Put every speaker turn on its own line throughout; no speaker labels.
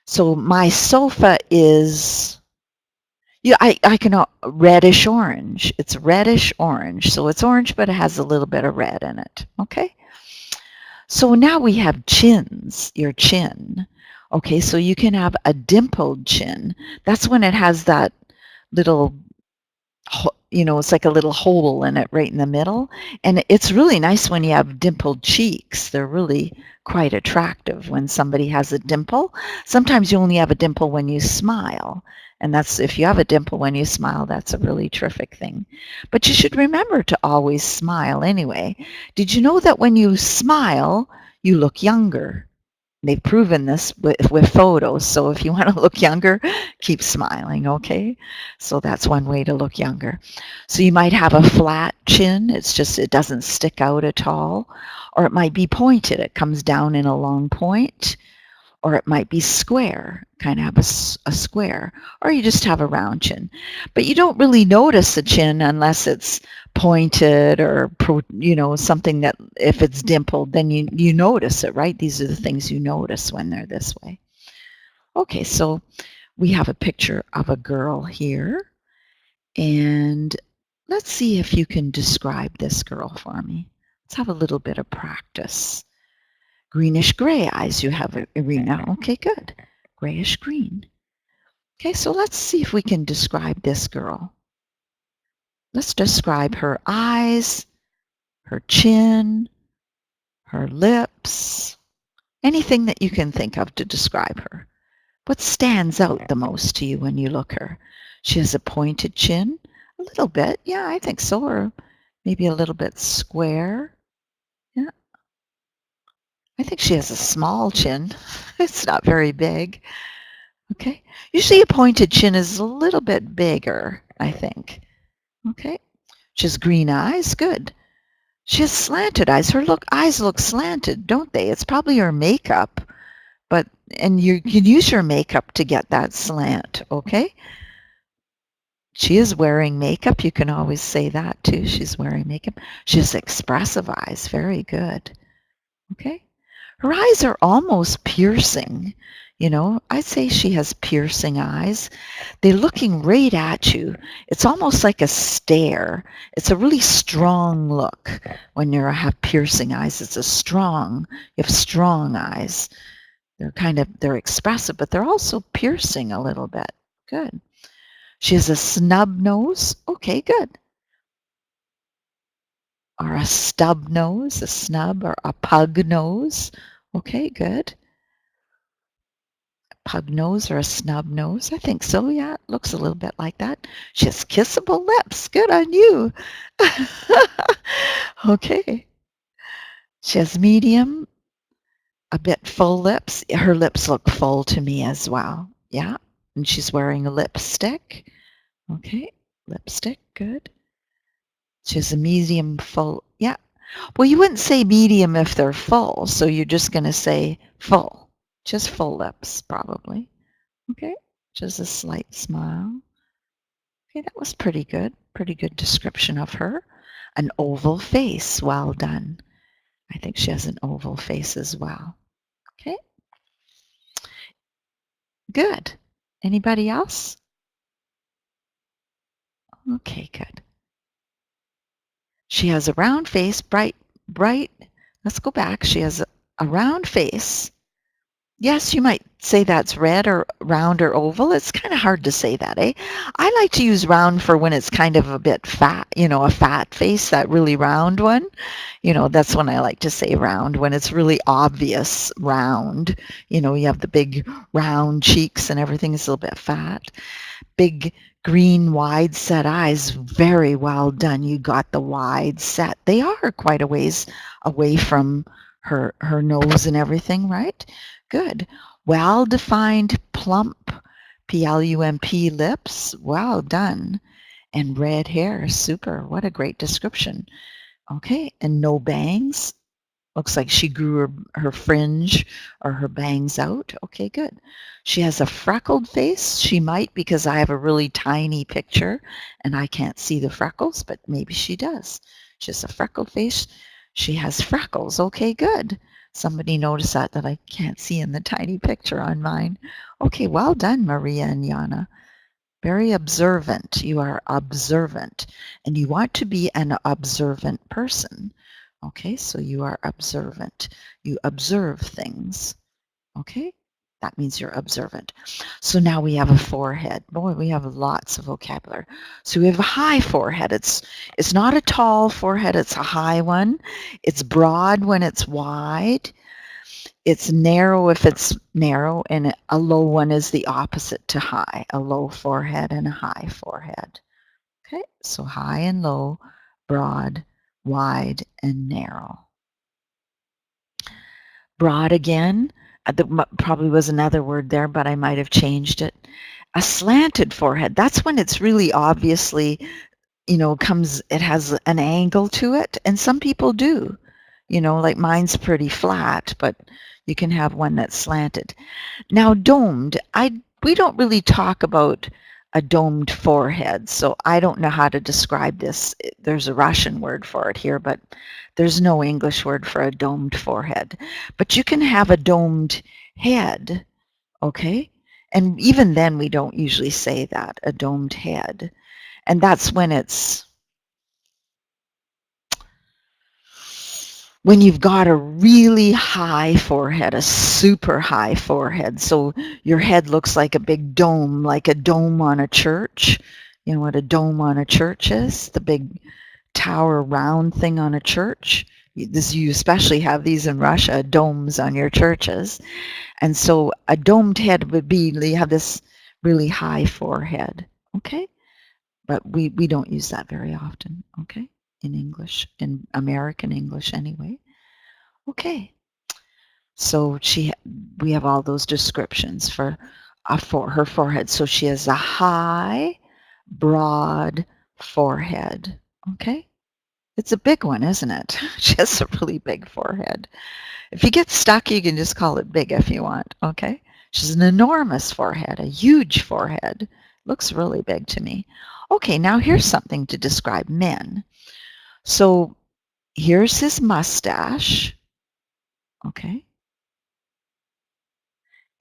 So my sofa is, yeah, I can, reddish orange. It's reddish orange. So it's orange, but it has a little bit of red in it. Okay. So now we have chins, your chin. Okay, so you can have a dimpled chin. That's when it has that little, it's like a little hole in it right in the middle. And it's really nice when you have dimpled cheeks. They're really quite attractive when somebody has a dimple. Sometimes you only have a dimple when you smile. And that's, if you have a dimple when you smile, that's a really terrific thing. But you should remember to always smile anyway. Did you know that when you smile, you look younger? They've proven this with photos. So if you want to look younger, keep smiling, okay? So that's one way to look younger. So you might have a flat chin. It's just, it doesn't stick out at all. Or it might be pointed. It comes down in a long point. Or it might be square, kind of have a square. Or you just have a round chin. But you don't really notice the chin unless it's pointed or, something that, if it's dimpled, then you notice it, right? These are the things you notice when they're this way. Okay, so we have a picture of a girl here. And let's see if you can describe this girl for me. Let's have a little bit of practice. Greenish gray eyes you have, Irina. Okay, good. Grayish green. Okay, so let's see if we can describe this girl. Let's describe her eyes, her chin, her lips, anything that you can think of to describe her. What stands out the most to you when you look at her? She has a pointed chin, a little bit. Yeah, I think so, or maybe a little bit square. Yeah, I think she has a small chin. It's not very big. Okay. Usually a pointed chin is a little bit bigger, I think. Okay. She has green eyes. Good. She has slanted eyes. Her eyes look slanted, don't they? It's probably her makeup, and you can use your makeup to get that slant, okay? She is wearing makeup. You can always say that too. She's wearing makeup. She has expressive eyes. Very good. Okay. Her eyes are almost piercing. I'd say she has piercing eyes. They're looking right at you. It's almost like a stare. It's a really strong look when you have piercing eyes. You have strong eyes. They're expressive, but they're also piercing a little bit. Good. She has a snub nose. Okay, good. Or a stub nose, a snub, or a pug nose. Okay, good. Pug nose or a snub nose? I think so, yeah. It looks a little bit like that. She has kissable lips. Good on you. Okay. She has medium, a bit full lips. Her lips look full to me as well. Yeah. And she's wearing a lipstick. Okay. Lipstick. Good. She has a medium full. Yeah. Well, you wouldn't say medium if they're full, so you're just going to say full. Just full lips, probably. Okay, just a slight smile. Okay, that was pretty good. Pretty good description of her. An oval face. Well done. I think she has an oval face as well. Okay, good. Anybody else? Okay, good. She has a round face, bright. Let's go back. She has a round face. Yes, you might say that's red or round or oval. It's kind of hard to say that, eh? I like to use round for when it's kind of a bit fat, a fat face, that really round one. That's when I like to say round, when it's really obvious round. You have the big round cheeks and everything is a little bit fat. Big green wide set eyes. Very well done. You got the wide set. They are quite a ways away from her nose and everything, right? Good. Well-defined, plump, P-L-U-M-P lips. Well done. And red hair. Super. What a great description. Okay. And no bangs. Looks like she grew her fringe or her bangs out. Okay, good. She has a freckled face. She might, because I have a really tiny picture and I can't see the freckles, but maybe she does. She has a freckled face. She has freckles. Okay, good. Somebody noticed that I can't see in the tiny picture on mine. Okay, well done, Maria and Yana. Very observant. You are observant. And you want to be an observant person. Okay, so you are observant. You observe things. Okay, that means you're observant. So now we have a forehead. Boy, we have lots of vocabulary. So we have a high forehead. It's not a tall forehead, it's a high one. It's broad when it's wide. It's narrow if it's narrow, and a low one is the opposite to high, a low forehead and a high forehead. Okay, so high and low, broad, wide, and narrow. Broad again, probably was another word there, but I might have changed it. A slanted forehead, that's when it's really obviously, it has an angle to it, and some people do. Like mine's pretty flat, but you can have one that's slanted. Now, domed, we don't really talk about a domed forehead, so I don't know how to describe this. There's a Russian word for it here, but there's no English word for a domed forehead. But you can have a domed head, okay? And even then, we don't usually say that, a domed head. And that's when you've got a really high forehead, a super high forehead. So your head looks like a big dome, like a dome on a church. You know what a dome on a church is? The big tower round thing on a church. You especially have these in Russia, domes on your churches. And so a domed head would be, you have this really high forehead, okay? But we don't use that very often, okay? In English, in American English anyway. Okay. So we have all those descriptions for her forehead. So she has a high, broad forehead, okay? It's a big one, isn't it? She has a really big forehead. If you get stuck, you can just call it big if you want, okay? She's an enormous forehead, a huge forehead. Looks really big to me. Okay, now here's something to describe men. So here's his mustache, okay?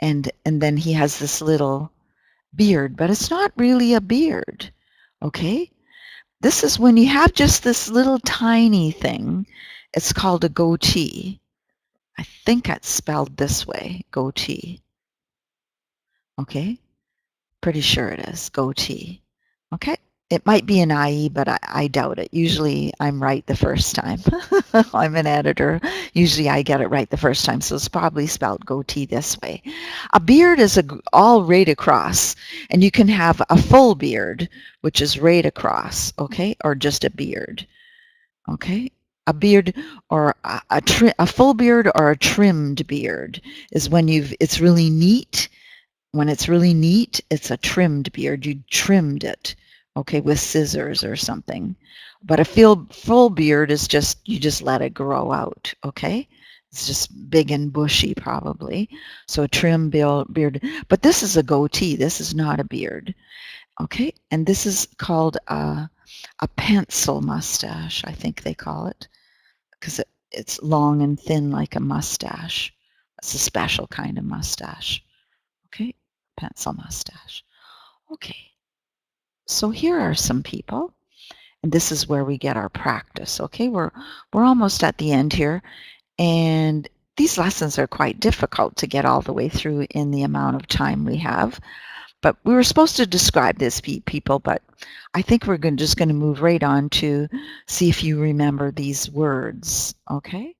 And then he has this little beard, but it's not really a beard, okay? This is when you have just this little tiny thing. It's called a goatee. I think it's spelled this way, goatee. Okay? Pretty sure it is, goatee. Okay? It might be an IE, but I doubt it. Usually I'm right the first time. I'm an editor. Usually I get it right the first time, so it's probably spelled goatee this way. A beard is all right across, and you can have a full beard, which is right across, okay, or just a beard, okay? A beard or a full beard or a trimmed beard is when it's really neat. When it's really neat, it's a trimmed beard. You trimmed it, okay, with scissors or something. But a full beard is you just let it grow out, okay? It's just big and bushy probably. So a trimmed beard. But this is a goatee. This is not a beard, okay? And this is called a pencil mustache, I think they call it, because it's long and thin like a mustache. It's a special kind of mustache, okay? Pencil mustache. Okay, so here are some people, and this is where we get our practice. Okay, we're almost at the end here, and these lessons are quite difficult to get all the way through in the amount of time we have. But we were supposed to describe this people, but I think we're just going to move right on to see if you remember these words. Okay.